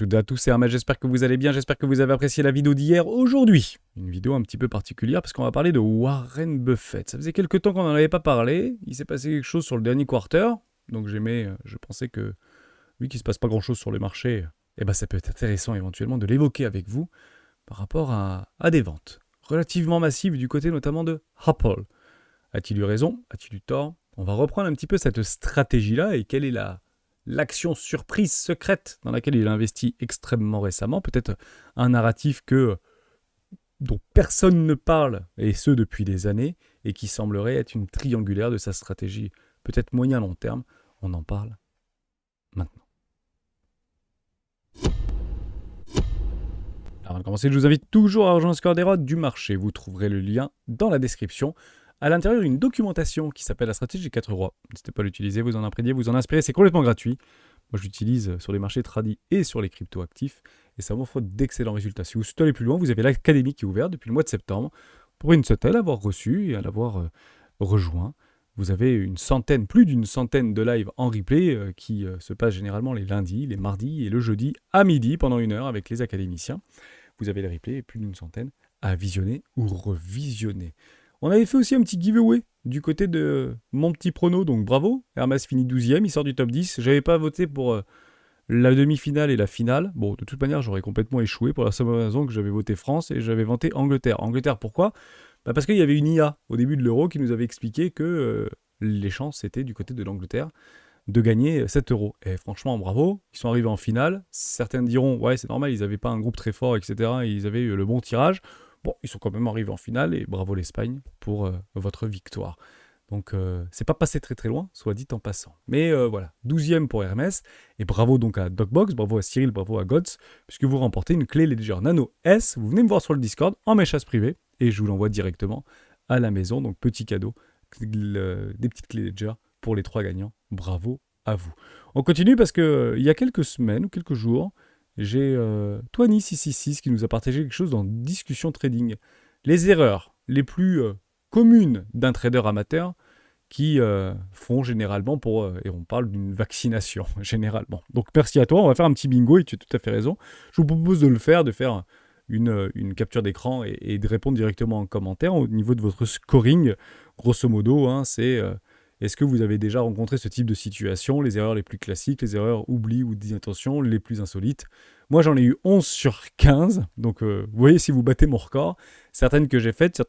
toutes et à tous, c'est Hermès, j'espère que vous allez bien, j'espère que vous avez apprécié la vidéo d'hier. Aujourd'hui, une vidéo un petit peu particulière parce qu'on va parler de Warren Buffett. Ça faisait quelques temps qu'on n'en avait pas parlé, il s'est passé quelque chose sur le dernier quarter, donc je pensais que, vu qu'il ne se passe pas grand-chose sur les marchés, ça peut être intéressant éventuellement de l'évoquer avec vous par rapport à des ventes relativement massives du côté notamment de Apple. A-t-il eu raison? A-t-il eu tort? On va reprendre un petit peu cette stratégie-là et quelle est l'action surprise secrète dans laquelle il a investi extrêmement récemment, peut-être un narratif dont personne ne parle, et ce depuis des années, et qui semblerait être une triangulaire de sa stratégie, peut-être moyen-long terme. On en parle maintenant. Avant de commencer, je vous invite toujours à rejoindre Score des Rods du marché. Vous trouverez le lien dans la description. À l'intérieur, une documentation qui s'appelle la stratégie des 4 rois. N'hésitez pas à l'utiliser, vous en imprégnez, vous en inspirez, c'est complètement gratuit. Moi, je l'utilise sur les marchés tradis et sur les crypto-actifs, et ça m'offre d'excellents résultats. Si vous souhaitez aller plus loin, vous avez l'académie qui est ouverte depuis le mois de septembre. Pour une seule, à l'avoir reçu et à l'avoir rejoint. Vous avez plus d'une centaine de lives en replay qui se passent généralement les lundis, les mardis et le jeudi à midi pendant 1 heure avec les académiciens. Vous avez les replays et plus d'une centaine à visionner ou revisionner. On avait fait aussi un petit giveaway du côté de mon petit prono, donc bravo. Hermès finit 12e, il sort du top 10. J'avais pas voté pour la demi-finale et la finale. Bon, de toute manière, j'aurais complètement échoué pour la seule raison que j'avais voté France et j'avais voté Angleterre. Angleterre, pourquoi ? Parce qu'il y avait une IA au début de l'Euro qui nous avait expliqué que les chances étaient du côté de l'Angleterre de gagner 7 euros. Et franchement, bravo, ils sont arrivés en finale. Certains diront, ouais, c'est normal, ils n'avaient pas un groupe très fort, etc. Et ils avaient eu le bon tirage. Bon, ils sont quand même arrivés en finale et bravo l'Espagne pour votre victoire. Donc, c'est pas passé très très loin, soit dit en passant. Mais voilà, 12e pour Hermès. Et bravo donc à DocBox, bravo à Cyril, bravo à Gods, puisque vous remportez une clé Ledger Nano S. Vous venez me voir sur le Discord en message privé et je vous l'envoie directement à la maison. Donc, petit cadeau, des petites clés Ledger pour les 3 gagnants. Bravo à vous. On continue parce que il y a quelques semaines ou quelques jours, j'ai Tony666 qui nous a partagé quelque chose dans Discussion Trading. Les erreurs les plus communes d'un trader amateur qui font généralement et on parle d'une vaccination, généralement. Donc merci à toi, on va faire un petit bingo et tu as tout à fait raison. Je vous propose de faire une capture d'écran et de répondre directement en commentaire au niveau de votre scoring. Grosso modo, c'est est-ce que vous avez déjà rencontré ce type de situation, les erreurs les plus classiques, les erreurs oubli ou d'inattention les plus insolites. Moi, j'en ai eu 11 sur 15, donc vous voyez si vous battez mon record. Certaines que j'ai faites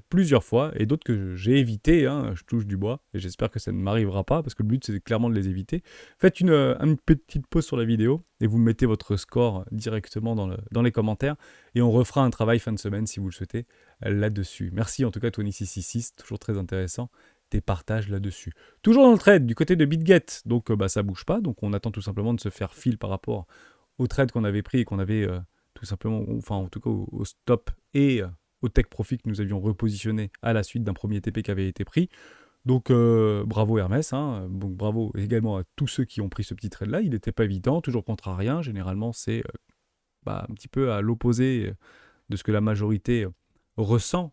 plusieurs fois, et d'autres que j'ai évitées, je touche du bois, et j'espère que ça ne m'arrivera pas, parce que le but c'est clairement de les éviter. Faites une petite pause sur la vidéo, et vous mettez votre score directement dans les commentaires, et on refera un travail fin de semaine, si vous le souhaitez, là-dessus. Merci en tout cas Tony666, toujours très intéressant. Tes partages là-dessus. Toujours dans le trade, du côté de BitGet, donc ça bouge pas, donc on attend tout simplement de se faire fil par rapport au trade qu'on avait pris et qu'on avait tout simplement, enfin en tout cas au stop et au take profit que nous avions repositionné à la suite d'un premier TP qui avait été pris. Donc bravo Hermès, donc bravo également à tous ceux qui ont pris ce petit trade là, il n'était pas évident, toujours contrariant, généralement c'est un petit peu à l'opposé de ce que la majorité ressent,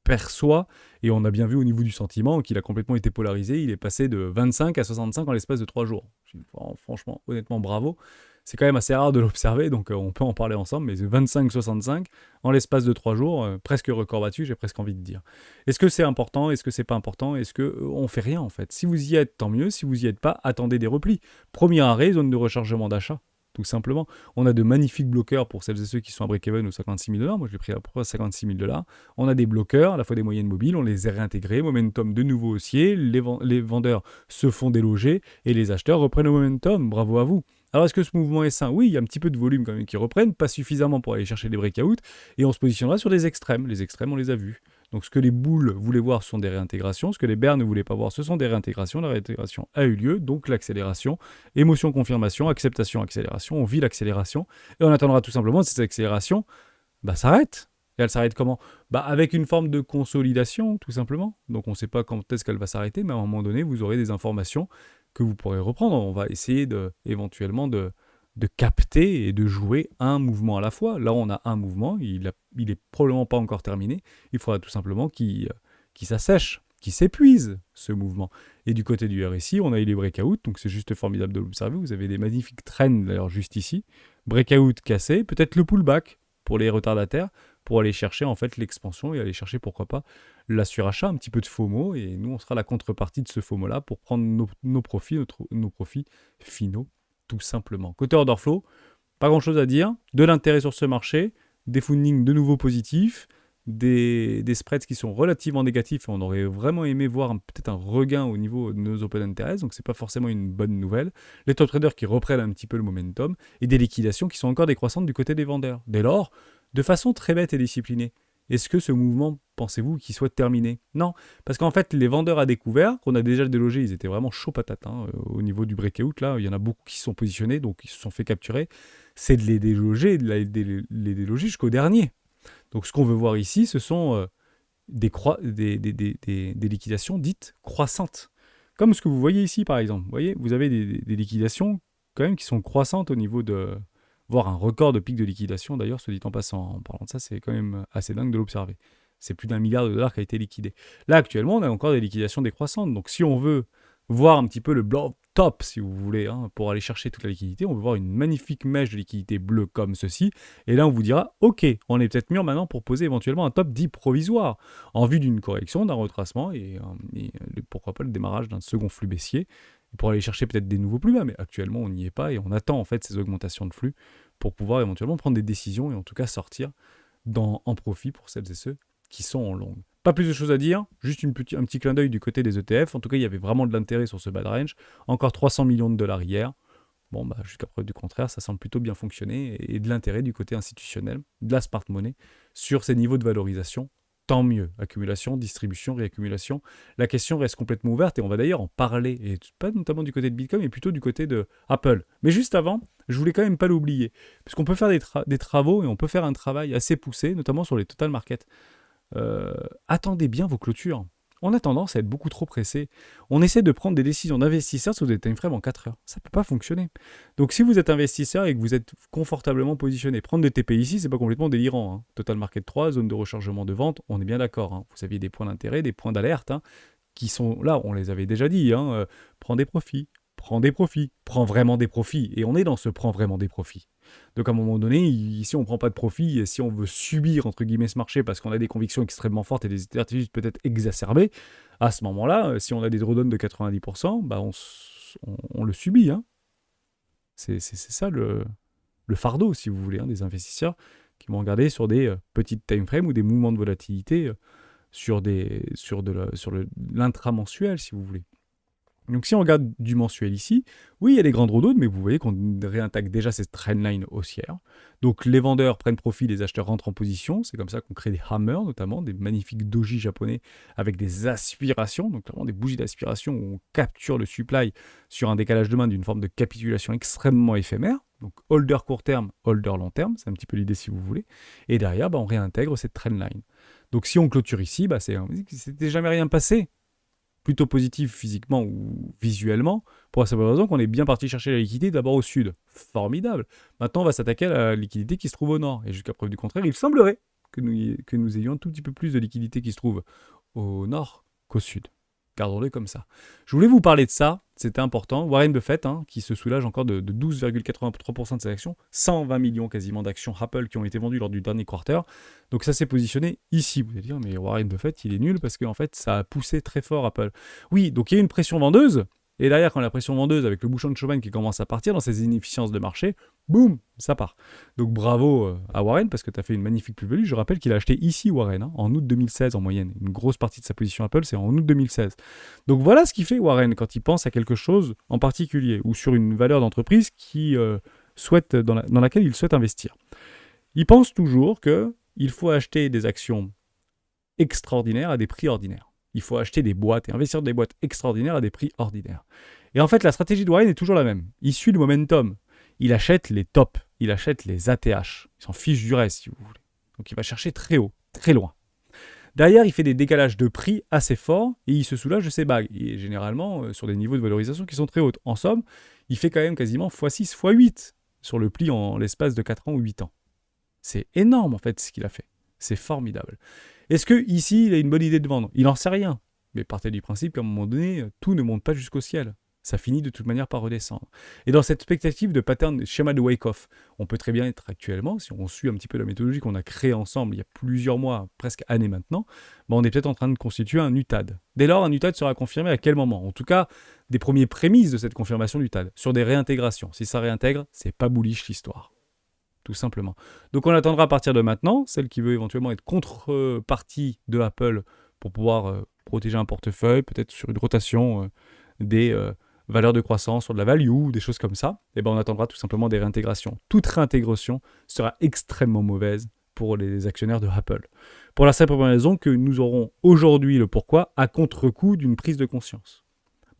perçoit, et on a bien vu au niveau du sentiment qu'il a complètement été polarisé, il est passé de 25 à 65 en l'espace de 3 jours. Franchement, honnêtement, bravo. C'est quand même assez rare de l'observer, donc on peut en parler ensemble, mais 25-65 en l'espace de 3 jours, presque record battu, j'ai presque envie de dire. Est-ce que c'est important? Est-ce que c'est pas important? Est-ce qu'on fait rien en fait? Si vous y êtes, tant mieux. Si vous y êtes pas, attendez des replis. Premier arrêt, zone de rechargement d'achat. Tout simplement. On a de magnifiques bloqueurs pour celles et ceux qui sont à break-even ou 56 000 $. Moi, je l'ai pris à 56 000 $. On a des bloqueurs, à la fois des moyennes mobiles, on les a réintégrés. Momentum de nouveau haussier. Les vendeurs se font déloger et les acheteurs reprennent le momentum. Bravo à vous. Alors, est-ce que ce mouvement est sain? Oui, il y a un petit peu de volume quand même qui reprennent, pas suffisamment pour aller chercher des breakouts. Et on se positionnera sur des extrêmes. Les extrêmes, on les a vus. Donc ce que les boules voulaient voir, ce sont des réintégrations. Ce que les bears ne voulaient pas voir, ce sont des réintégrations. La réintégration a eu lieu, donc l'accélération. Émotion, confirmation, acceptation, accélération. On vit l'accélération. Et on attendra tout simplement que cette accélération s'arrête. Et elle s'arrête comment? Avec une forme de consolidation, tout simplement. Donc on ne sait pas quand est-ce qu'elle va s'arrêter, mais à un moment donné, vous aurez des informations que vous pourrez reprendre. On va essayer éventuellement de capter et de jouer un mouvement à la fois. Là, on a un mouvement, il est probablement pas encore terminé. Il faudra tout simplement qu'il s'assèche, qu'il s'épuise, ce mouvement. Et du côté du RSI, on a eu les breakouts, donc c'est juste formidable de l'observer. Vous avez des magnifiques trends, d'ailleurs, juste ici. breakout cassé, peut-être le pullback pour les retardataires, pour aller chercher en fait l'expansion et aller chercher pourquoi pas la surachat, un petit peu de FOMO, et nous on sera la contrepartie de ce FOMO là pour prendre nos profits, nos profits finaux tout simplement. Côté order flow, pas grand chose à dire, de l'intérêt sur ce marché, des fundings de nouveau positifs, des spreads qui sont relativement négatifs, et on aurait vraiment aimé voir peut-être un regain au niveau de nos open interest, donc c'est pas forcément une bonne nouvelle. Les top traders qui reprennent un petit peu le momentum, et des liquidations qui sont encore décroissantes du côté des vendeurs. Dès lors, de façon très bête et disciplinée, est-ce que ce mouvement, pensez-vous, qu'il soit terminé? Non, parce qu'en fait, les vendeurs à découvert, qu'on a déjà délogés, ils étaient vraiment chauds patates, au niveau du breakout, là, il y en a beaucoup qui se sont positionnés, donc ils se sont fait capturer, c'est de les déloger, les déloger jusqu'au dernier. Donc ce qu'on veut voir ici, ce sont des liquidations dites croissantes. Comme ce que vous voyez ici, par exemple. Vous voyez, vous avez des liquidations quand même qui sont croissantes au niveau de... voire un record de pic de liquidation, d'ailleurs, soit dit en passant. En parlant de ça, c'est quand même assez dingue de l'observer. C'est plus d'1 milliard de dollars qui a été liquidé. Là, actuellement, on a encore des liquidations décroissantes. Donc si on veut voir un petit peu le blow top, si vous voulez, pour aller chercher toute la liquidité, on veut voir une magnifique mèche de liquidité bleue comme ceci, et là on vous dira, ok, on est peut-être mûr maintenant pour poser éventuellement un top dit provisoire, en vue d'une correction, d'un retracement, et pourquoi pas le démarrage d'un second flux baissier, pour aller chercher peut-être des nouveaux plus bas, mais actuellement on n'y est pas, et on attend en fait ces augmentations de flux, pour pouvoir éventuellement prendre des décisions, et en tout cas sortir en profit pour celles et ceux qui sont en longue. Pas plus de choses à dire, juste un petit clin d'œil du côté des ETF. En tout cas, il y avait vraiment de l'intérêt sur ce bad range. Encore 300 millions de dollars hier. Bon, jusqu'à preuve du contraire, ça semble plutôt bien fonctionner. Et de l'intérêt du côté institutionnel, de la smart money, sur ces niveaux de valorisation. Tant mieux. Accumulation, distribution, réaccumulation. La question reste complètement ouverte et on va d'ailleurs en parler. Et pas notamment du côté de Bitcoin, mais plutôt du côté de Apple. Mais juste avant, je voulais quand même pas l'oublier. Parce qu'on peut faire des travaux et on peut faire un travail assez poussé, notamment sur les total market. Attendez bien vos clôtures. On a tendance à être beaucoup trop pressé. On essaie de prendre des décisions d'investisseurs sur des timeframes en 4 heures. Ça ne peut pas fonctionner. Donc si vous êtes investisseur et que vous êtes confortablement positionné, prendre des TP ici, c'est pas complètement délirant. Total Market 3, zone de rechargement de vente, on est bien d'accord. Vous aviez des points d'intérêt, des points d'alerte qui sont là, on les avait déjà dit. Prends des profits, prends vraiment des profits. Et on est dans ce prends vraiment des profits. Donc à un moment donné, ici on ne prend pas de profit, et si on veut subir entre guillemets ce marché parce qu'on a des convictions extrêmement fortes et des certitudes peut-être exacerbées, à ce moment-là, si on a des drawdowns de 90%, on le subit. C'est ça le fardeau, si vous voulez, des investisseurs qui vont regarder sur des petites time frames ou des mouvements de volatilité sur l'intramensuel, si vous voulez. Donc si on regarde du mensuel ici, oui, il y a des grands drawdowns, mais vous voyez qu'on réattaque déjà cette trendline haussière. Donc les vendeurs prennent profit, les acheteurs rentrent en position. C'est comme ça qu'on crée des hammers, notamment des magnifiques doji japonais avec des aspirations, donc vraiment des bougies d'aspiration où on capture le supply sur un décalage de main d'une forme de capitulation extrêmement éphémère. Donc holder court terme, holder long terme, c'est un petit peu l'idée si vous voulez. Et derrière, on réintègre cette trendline. Donc si on clôture ici, c'était jamais rien passé. Plutôt positif physiquement ou visuellement, pour la simple raison qu'on est bien parti chercher la liquidité d'abord au sud. Formidable. Maintenant, on va s'attaquer à la liquidité qui se trouve au nord. Et jusqu'à preuve du contraire, il semblerait que nous ayons un tout petit peu plus de liquidité qui se trouve au nord qu'au sud. Gardons-le comme ça. Je voulais vous parler de ça, c'était important. Warren Buffett, qui se soulage encore de 12,83% de ses actions, 120 millions quasiment d'actions Apple qui ont été vendues lors du dernier quarter. Donc ça s'est positionné ici. Vous allez dire, mais Warren Buffett, il est nul parce qu'en fait, ça a poussé très fort Apple. Oui, donc il y a une pression vendeuse. Et derrière, quand la pression vendeuse, avec le bouchon de chauvin qui commence à partir dans ces inefficiences de marché, boum, ça part. Donc bravo à Warren, parce que tu as fait une magnifique plus-value. Je rappelle qu'il a acheté ici Warren, en août 2016 en moyenne. Une grosse partie de sa position Apple, c'est en août 2016. Donc voilà ce qu'il fait Warren quand il pense à quelque chose en particulier, ou sur une valeur d'entreprise dans laquelle il souhaite investir. Il pense toujours qu'il faut acheter des actions extraordinaires à des prix ordinaires. Il faut acheter des boîtes et investir dans des boîtes extraordinaires à des prix ordinaires. Et en fait, la stratégie de Warren est toujours la même. Il suit le momentum. Il achète les tops. Il achète les ATH. Il s'en fiche du reste, si vous voulez. Donc il va chercher très haut, très loin. Derrière, il fait des décalages de prix assez forts et il se soulage de ses bagues. Et généralement, sur des niveaux de valorisation qui sont très hauts. En somme, il fait quand même quasiment x6, x8 sur le pli en l'espace de 4 ans ou 8 ans. C'est énorme, en fait, ce qu'il a fait. C'est formidable. Est-ce qu'ici, il a une bonne idée de vendre? Il n'en sait rien. Mais partez du principe qu'à un moment donné, tout ne monte pas jusqu'au ciel. Ça finit de toute manière par redescendre. Et dans cette perspective de pattern, de schéma de wake-off, on peut très bien être actuellement, si on suit un petit peu la méthodologie qu'on a créée ensemble il y a plusieurs mois, presque années maintenant, on est peut-être en train de constituer un UTAD. Dès lors, un UTAD sera confirmé à quel moment? En tout cas, des premiers prémices de cette confirmation d'UTAD, sur des réintégrations. Si ça réintègre, c'est pas bullish l'histoire. Tout simplement. Donc on attendra à partir de maintenant, celle qui veut éventuellement être contrepartie de Apple pour pouvoir protéger un portefeuille, peut-être sur une rotation des valeurs de croissance, sur de la value, ou des choses comme ça, et on attendra tout simplement des réintégrations. Toute réintégration sera extrêmement mauvaise pour les actionnaires de Apple. Pour la simple raison que nous aurons aujourd'hui le pourquoi à contre-coup d'une prise de conscience.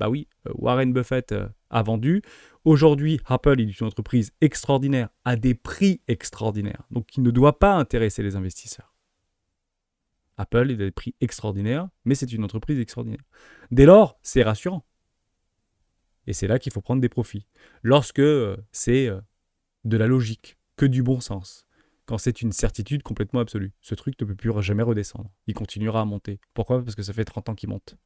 Bah oui, Warren Buffett a vendu. Aujourd'hui, Apple est une entreprise extraordinaire, à des prix extraordinaires, donc qui ne doit pas intéresser les investisseurs. Apple est à des prix extraordinaires, mais c'est une entreprise extraordinaire. Dès lors, c'est rassurant. Et c'est là qu'il faut prendre des profits. Lorsque c'est de la logique, que du bon sens, quand c'est une certitude complètement absolue. Ce truc ne peut plus jamais redescendre. Il continuera à monter. Pourquoi? Parce que ça fait 30 ans qu'il monte.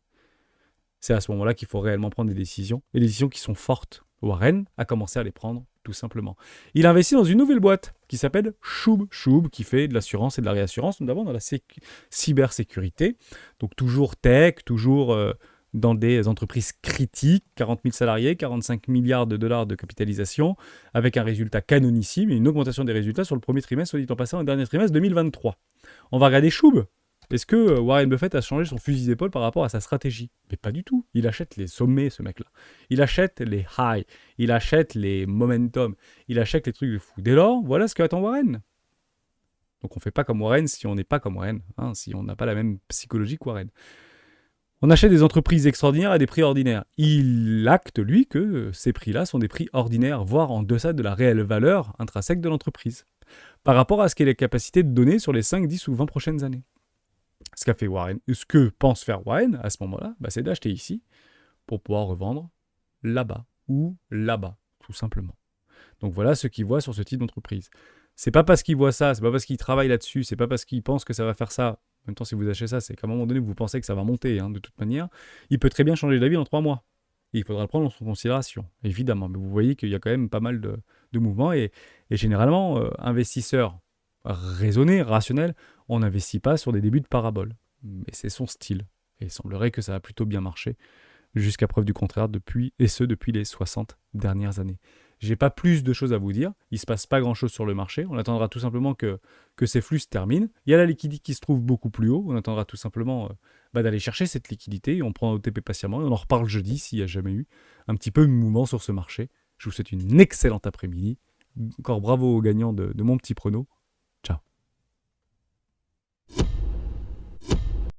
C'est à ce moment-là qu'il faut réellement prendre des décisions. Et des décisions qui sont fortes. Warren a commencé à les prendre, tout simplement. Il a investi dans une nouvelle boîte qui s'appelle Shub. Shub, qui fait de l'assurance et de la réassurance, notamment dans la cybersécurité. Donc toujours tech, toujours dans des entreprises critiques, 40 000 salariés, 45 milliards de dollars de capitalisation, avec un résultat canonissime et une augmentation des résultats sur le premier trimestre, soit dit en passant, le dernier trimestre 2023. On va regarder Shub. Est-ce que Warren Buffett a changé son fusil d'épaule par rapport à sa stratégie? Mais pas du tout. Il achète les sommets, ce mec-là. Il achète les highs. Il achète les momentum. Il achète les trucs de fou. Dès lors, voilà ce que attend Warren. Donc on ne fait pas comme Warren si on n'est pas comme Warren, si on n'a pas la même psychologie que Warren. On achète des entreprises extraordinaires à des prix ordinaires. Il acte, lui, que ces prix-là sont des prix ordinaires, voire en deçà de la réelle valeur intrinsèque de l'entreprise, par rapport à ce qu'elle est capacité de donner sur les 5, 10 ou 20 prochaines années. Ce qu'a fait Warren, ce que pense faire Warren à ce moment-là, c'est d'acheter ici pour pouvoir revendre là-bas ou là-bas, tout simplement. Donc voilà ce qu'il voit sur ce type d'entreprise. C'est pas parce qu'il voit ça, c'est pas parce qu'il travaille là-dessus, c'est pas parce qu'il pense que ça va faire ça. En même temps, si vous achetez ça, c'est qu'à un moment donné, vous pensez que ça va monter, de toute manière. Il peut très bien changer d'avis en 3 mois. Et il faudra le prendre en considération, évidemment. Mais vous voyez qu'il y a quand même pas mal de mouvements. Et généralement, investisseurs raisonnés, rationnels, on n'investit pas sur des débuts de parabole. Mais c'est son style. Et il semblerait que ça a plutôt bien marché, jusqu'à preuve du contraire, depuis les 60 dernières années. J'ai pas plus de choses à vous dire. Il se passe pas grand-chose sur le marché. On attendra tout simplement que ces flux se terminent. Il y a la liquidité qui se trouve beaucoup plus haut. On attendra tout simplement d'aller chercher cette liquidité. On prend OTP patiemment et on en reparle jeudi s'il n'y a jamais eu un petit peu de mouvement sur ce marché. Je vous souhaite une excellente après-midi. Encore bravo aux gagnants de mon petit prono.